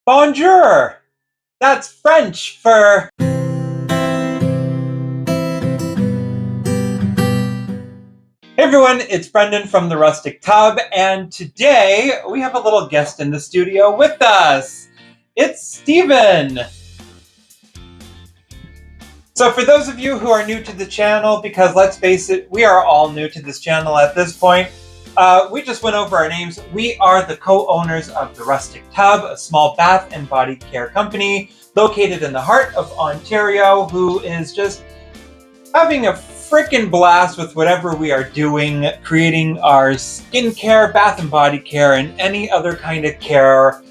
Bonjour! That's French for... Hey everyone, it's Brendan from The Rustic Tub, and today we have a little guest in the studio with us. It's Steven! So for those of you who are new to the channel, because let's face it, we are all new to this channel at this point, we just went over our names. We are the co-owners of The Rustic Tub, a small bath and body care company located in the heart of Ontario, who is just having a freaking blast with whatever we are doing, creating our skincare, bath and body care, and any other kind of care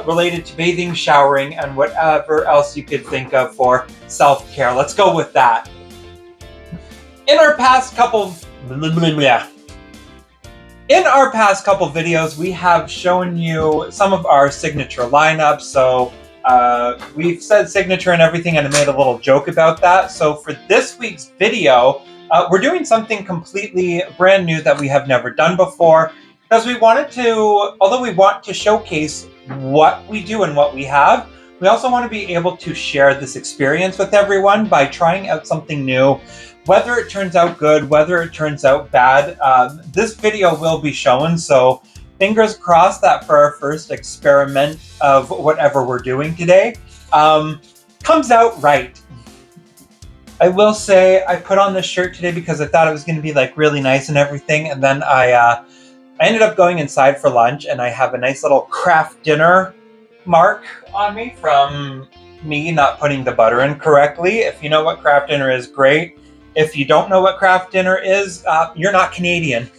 related to bathing, showering, and whatever else you could think of for self-care. Let's go with that. In our past couple videos, we have shown you some of our signature lineups. So we've said signature and everything, and I made a little joke about that. So for this week's video, we're doing something completely brand new that we have never done before, because we wanted to, although we want to showcase what we do and what we have, we also want to be able to share this experience with everyone by trying out something new. Whether it turns out good, whether it turns out bad, this video will be shown. So fingers crossed that for our first experiment of whatever we're doing today, comes out right. I will say I put on this shirt today because I thought it was going to be like really nice and everything, and then I ended up going inside for lunch, and I have a nice little craft dinner mark on me from me not putting the butter in correctly. If you know what craft dinner is, great. If you don't know what craft dinner is, you're not Canadian.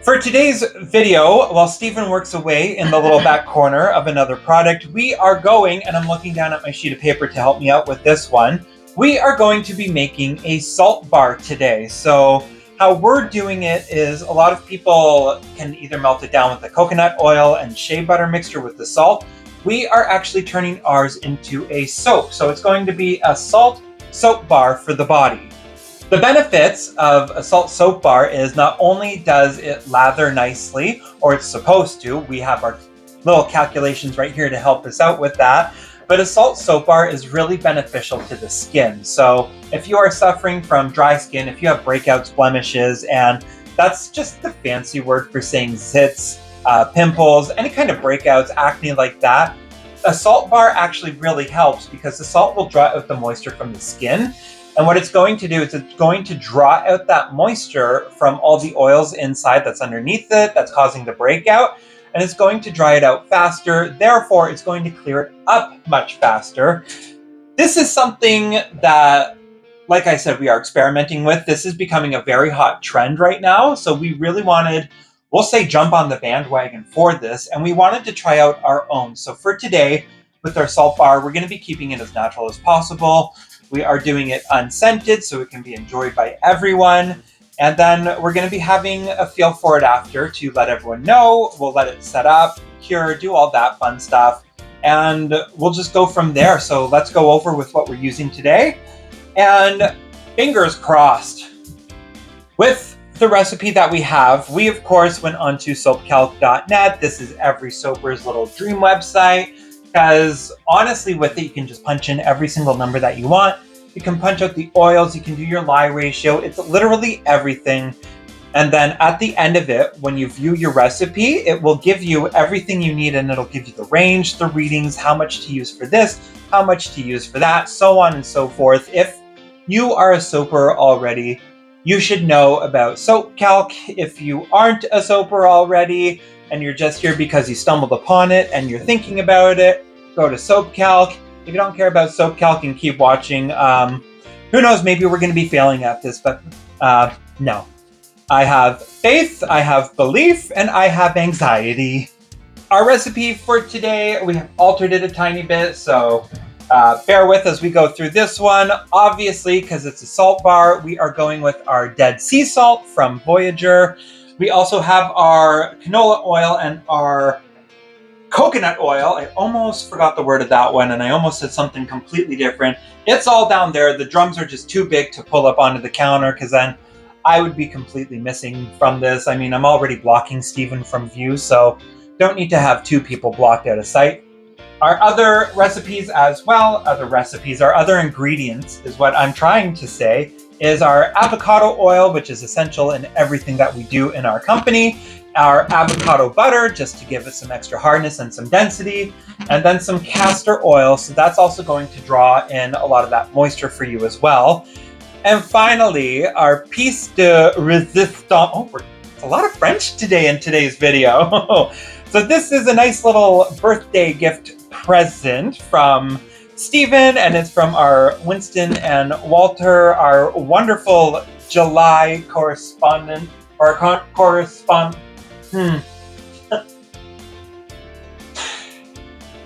For today's video, while Steven works away in the little back corner of another product, we are going, and I'm looking down at my sheet of paper to help me out with this one, we are going to be making a salt bar today. So how we're doing it is a lot of people can either melt it down with the coconut oil and shea butter mixture with the salt. We are actually turning ours into a soap. So it's going to be a salt soap bar for the body. The benefits of a salt soap bar is not only does it lather nicely, or it's supposed to, we have our little calculations right here to help us out with that, but a salt soap bar is really beneficial to the skin. So if you are suffering from dry skin, if you have breakouts, blemishes, and that's just the fancy word for saying zits, pimples, any kind of breakouts, acne like that, a salt bar actually really helps because the salt will draw out the moisture from the skin. And what it's going to do is it's going to draw out that moisture from all the oils inside that's underneath it, that's causing the breakout, and it's going to dry it out faster. Therefore, it's going to clear it up much faster. This is something that, like I said, we are experimenting with. This is becoming a very hot trend right now. So we really wanted, we'll say, jump on the bandwagon for this, and we wanted to try out our own. So for today, with our salt bar, we're going to be keeping it as natural as possible. We are doing it unscented so it can be enjoyed by everyone. And then we're going to be having a feel for it after to let everyone know. We'll let it set up, cure, do all that fun stuff. And we'll just go from there. So let's go over with what we're using today. And fingers crossed. With the recipe that we have, we of course went onto soapcalc.net. This is every soaper's little dream website, because honestly with it, you can just punch in every single number that you want. You can punch out the oils, you can do your lye ratio. It's literally everything. And then at the end of it, when you view your recipe, it will give you everything you need, and it'll give you the range, the readings, how much to use for this, how much to use for that, so on and so forth. If you are a soaper already, you should know about SoapCalc. If you aren't a soaper already, and you're just here because you stumbled upon it and you're thinking about it, go to SoapCalc. If you don't care about SoapCalc and keep watching, who knows, maybe we're going to be failing at this, but no. I have faith, I have belief, and I have anxiety. Our recipe for today, we have altered it a tiny bit, so bear with as we go through this one. Obviously, because it's a salt bar, we are going with our Dead Sea salt from Voyager. We also have our canola oil and our coconut oil. I almost forgot the word of that one, and I almost said something completely different. It's all down there. The drums are just too big to pull up onto the counter, because then I would be completely missing from this. I mean, I'm already blocking Steven from view, so don't need to have two people blocked out of sight. Our other recipes as well, our other ingredients is what I'm trying to say, is our avocado oil, which is essential in everything that we do in our company, our avocado butter, just to give it some extra hardness and some density, and then some castor oil, so that's also going to draw in a lot of that moisture for you as well. And finally, our piece de resistance. Oh, it's a lot of French today in today's video. So this is a nice little birthday gift present from Stephen, and it's from our Winston and Walter, our wonderful July correspondent, or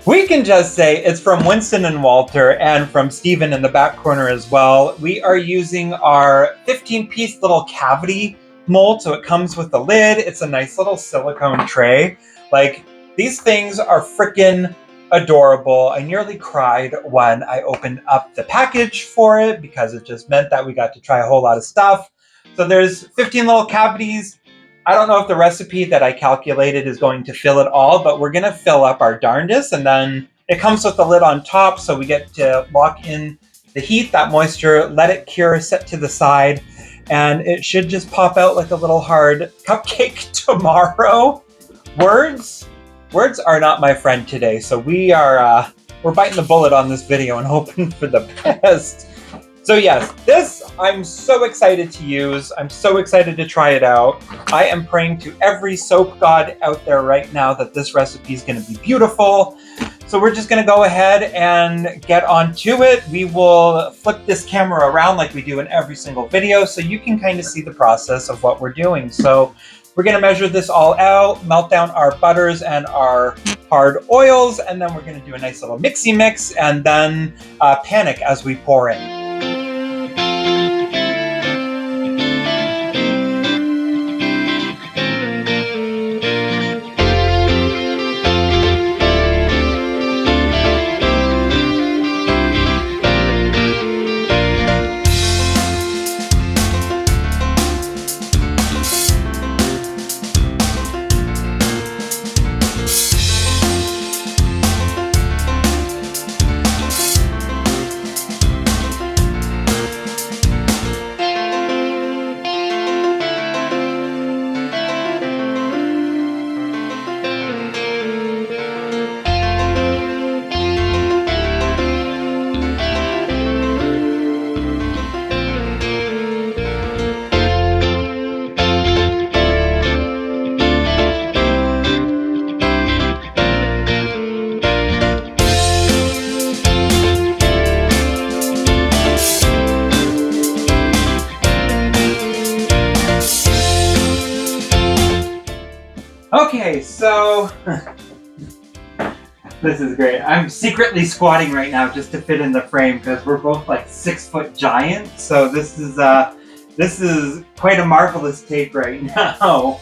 We can just say it's from Winston and Walter and from Stephen in the back corner as well. We are using our 15-piece little cavity mold, so it comes with a lid. It's a nice little silicone tray. Like, these things are freaking adorable. I nearly cried when I opened up the package for it because it just meant that we got to try a whole lot of stuff. So there's 15 little cavities. I don't know if the recipe that I calculated is going to fill it all, but we're going to fill up our darndest, and then it comes with a lid on top, so we get to lock in the heat, that moisture, let it cure, set to the side, and it should just pop out like a little hard cupcake tomorrow. Words are not my friend today, so we're biting the bullet on this video and hoping for the best. So yes, this I'm so excited to use. I'm so excited to try it out. I am praying to every soap god out there right now that this recipe is going to be beautiful. So we're just going to go ahead and get on to it. We will flip this camera around like we do in every single video so you can kind of see the process of what we're doing. So we're going to measure this all out, melt down our butters and our hard oils, and then we're going to do a nice little mixy mix and then panic as we pour in. Okay, so this is great. I'm secretly squatting right now just to fit in the frame because we're both like 6-foot giants. So this is quite a marvelous take right now.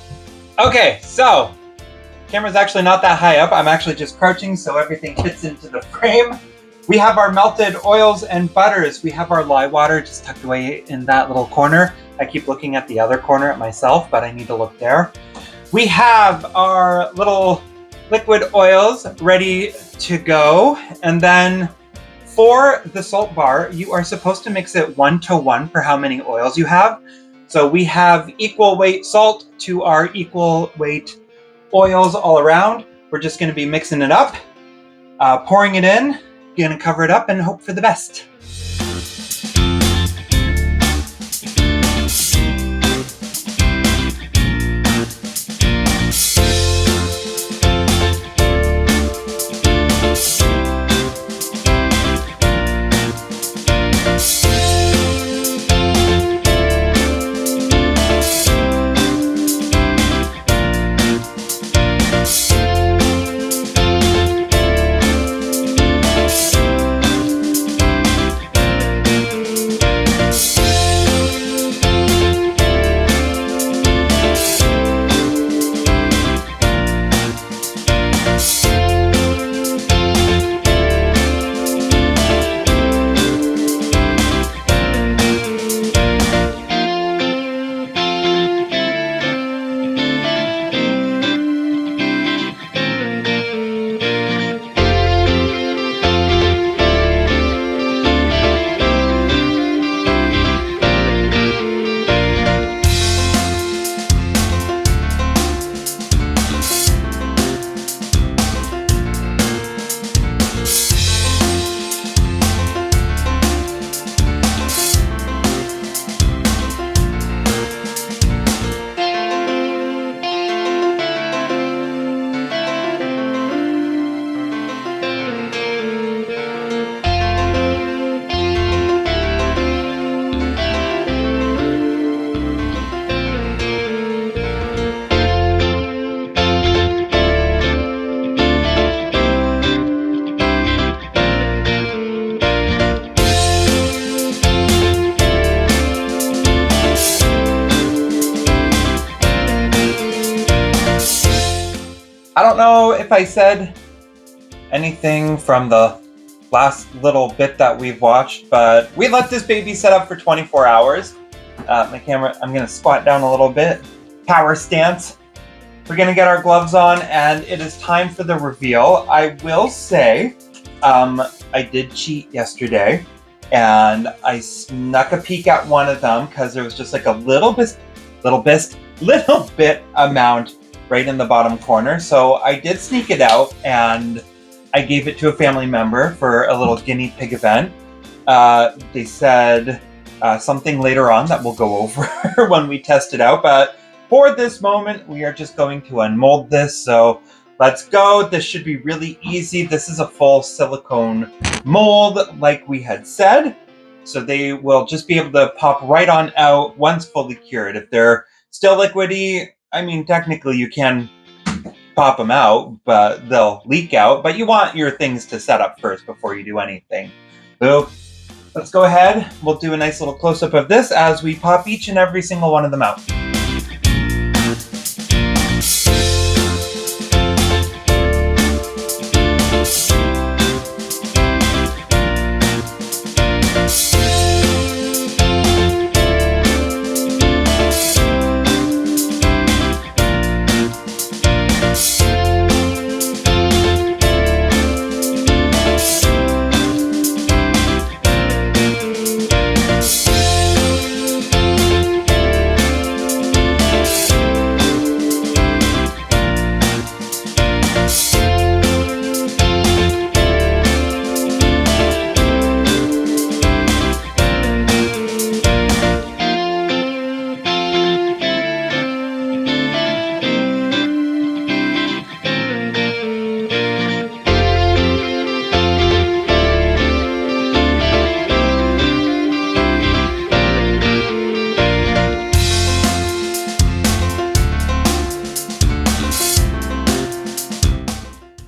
Okay, so camera's actually not that high up. I'm actually just crouching so everything fits into the frame. We have our melted oils and butters. We have our lye water just tucked away in that little corner. I keep looking at the other corner at myself, but I need to look there. We have our little liquid oils ready to go. And then for the salt bar, you are supposed to mix it 1-to-1 for how many oils you have. So we have equal weight salt to our equal weight oils all around. We're just going to be mixing it up, pouring it in, going to cover it up and hope for the best. I said anything from the last little bit that we've watched, but we let this baby set up for 24 hours. My camera, I'm going to squat down a little bit. Power stance. We're going to get our gloves on, and it is time for the reveal. I will say, I did cheat yesterday, and I snuck a peek at one of them because there was just like a little bit amount right in the bottom corner. So I did sneak it out, and I gave it to a family member for a little guinea pig event. They said something later on that we'll go over when we test it out, but for this moment, we are just going to unmold this. So let's go. This should be really easy. This is a full silicone mold, like we had said. So they will just be able to pop right on out once fully cured. If they're still liquidy, I mean, technically you can pop them out, but they'll leak out. But you want your things to set up first before you do anything. So let's go ahead. We'll do a nice little close-up of this as we pop each and every single one of them out.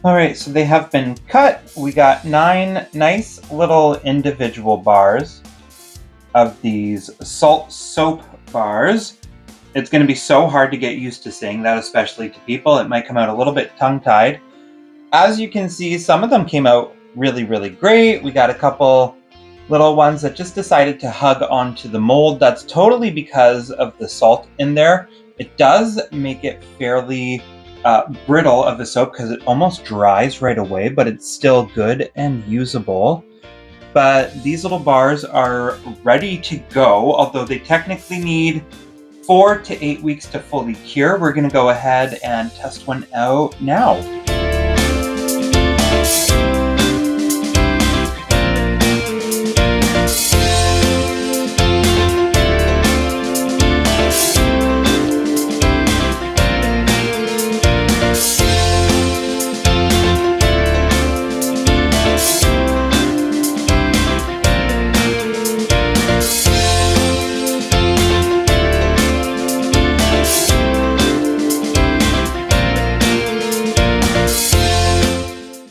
All right, so they have been cut. We got 9 nice little individual bars of these salt soap bars. It's going to be so hard to get used to saying that, especially to people. It might come out a little bit tongue-tied. As you can see, some of them came out really, really great. We got a couple little ones that just decided to hug onto the mold. That's totally because of the salt in there. It does make it fairly brittle of the soap because it almost dries right away, but it's still good and usable. But these little bars are ready to go, although they technically need 4 to 8 weeks to fully cure. We're going to go ahead and test one out now.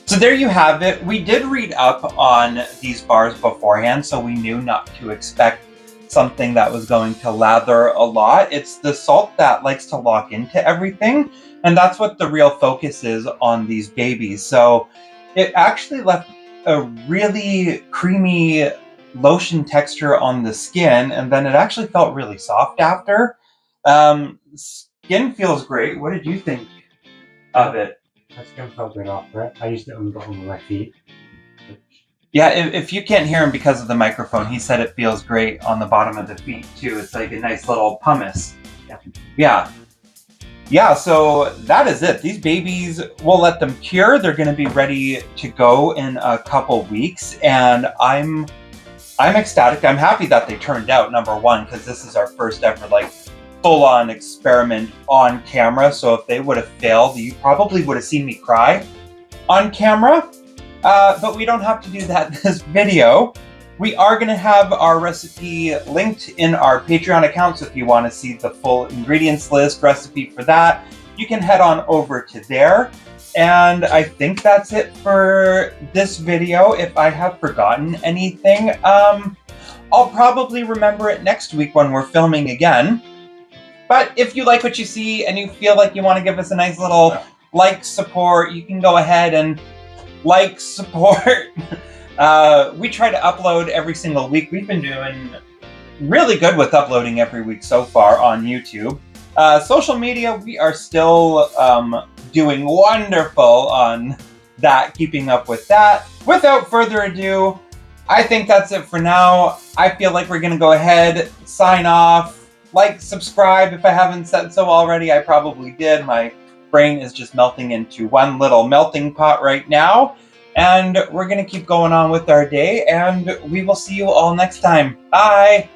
So there you have it. We did read up on these bars beforehand, so we knew not to expect something that was going to lather a lot. It's the salt that likes to lock into everything, and that's what the real focus is on these babies. So it actually left a really creamy lotion texture on the skin, and then it actually felt really soft after. Skin feels great. What did you think of it? My skin felt good after it. I used it on the bottom of my feet. Yeah, if you can't hear him because of the microphone, he said it feels great on the bottom of the feet too. It's like a nice little pumice. Yeah, so that is it. These babies, we'll let them cure. They're going to be ready to go in a couple weeks, and I'm ecstatic. I'm happy that they turned out, number one, because this is our first ever full-on experiment on camera. So if they would have failed, you probably would have seen me cry on camera. But we don't have to do that in this video. We are going to have our recipe linked in our Patreon account, so if you want to see the full ingredients list, recipe for that, you can head on over to there. And I think that's it for this video. If I have forgotten anything, I'll probably remember it next week when we're filming again. But if you like what you see and you feel like you want to give us a nice little like support. You can go ahead and like support. We try to upload every single week. We've been doing really good with uploading every week so far on YouTube. Social media, we are still doing wonderful on that, keeping up with that. Without further ado, I think that's it for now. I feel like we're going to go ahead, sign off, like, subscribe if I haven't said so already. I probably did. My brain is just melting into one little melting pot right now. And we're going to keep going on with our day, and we will see you all next time. Bye!